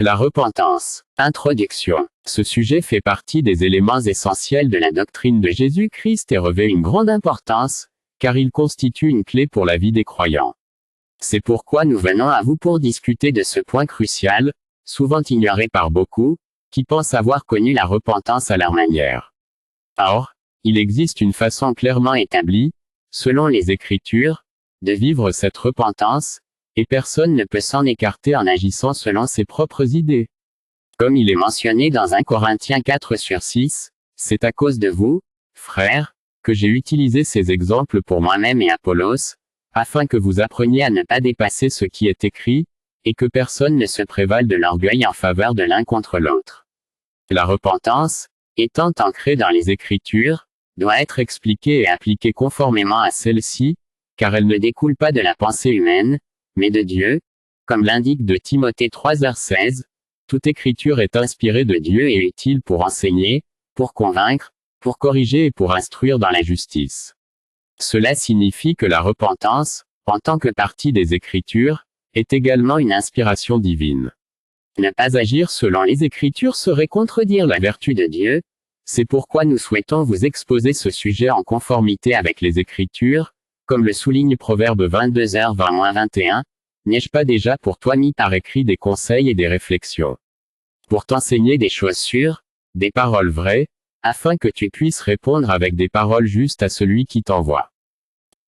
La repentance. Introduction. Ce sujet fait partie des éléments essentiels de la doctrine de Jésus-Christ et revêt une grande importance, car il constitue une clé pour la vie des croyants. C'est pourquoi nous venons à vous pour discuter de ce point crucial, souvent ignoré par beaucoup, qui pensent avoir connu la repentance à leur manière. Or, il existe une façon clairement établie, selon les Écritures, de vivre cette repentance, et personne ne peut s'en écarter en agissant selon ses propres idées. Comme il est mentionné dans 1 Corinthiens 4/6, c'est à cause de vous, frères, que j'ai utilisé ces exemples pour moi-même et Apollos, afin que vous appreniez à ne pas dépasser ce qui est écrit, et que personne ne se prévale de l'orgueil en faveur de l'un contre l'autre. La repentance, étant ancrée dans les Écritures, doit être expliquée et appliquée conformément à celle-ci, car elle ne découle pas de la pensée humaine, mais de Dieu, comme l'indique 2 Timothée 3/16, toute écriture est inspirée de Dieu et utile pour enseigner, pour convaincre, pour corriger et pour instruire dans la justice. Cela signifie que la repentance, en tant que partie des Écritures, est également une inspiration divine. Ne pas agir selon les Écritures serait contredire la vertu de Dieu, c'est pourquoi nous souhaitons vous exposer ce sujet en conformité avec les Écritures, comme le souligne Proverbe 22h20-21, n'ai-je pas déjà pour toi mis par écrit des conseils et des réflexions pour t'enseigner des choses sûres, des paroles vraies, afin que tu puisses répondre avec des paroles justes à celui qui t'envoie.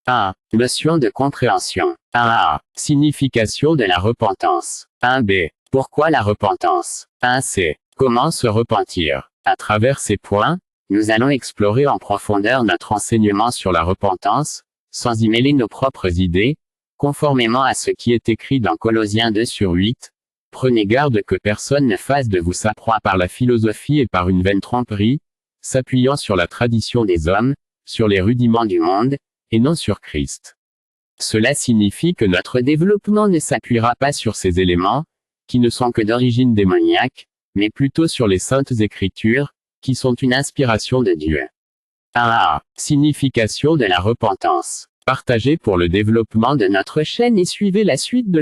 1. Notion de compréhension. 1a. Signification de la repentance. 1b. Pourquoi la repentance? 1c. Comment se repentir? À travers ces points, nous allons explorer en profondeur notre enseignement sur la repentance, sans y mêler nos propres idées, conformément à ce qui est écrit dans Colossiens 2/8. Prenez garde que personne ne fasse de vous sa proie par la philosophie et par une vaine tromperie, s'appuyant sur la tradition des hommes, sur les rudiments du monde, et non sur Christ. Cela signifie que notre développement ne s'appuiera pas sur ces éléments, qui ne sont que d'origine démoniaque, mais plutôt sur les saintes Écritures, qui sont une inspiration de Dieu. 1a. Signification de la repentance. Partagez pour le développement de notre chaîne et suivez la suite de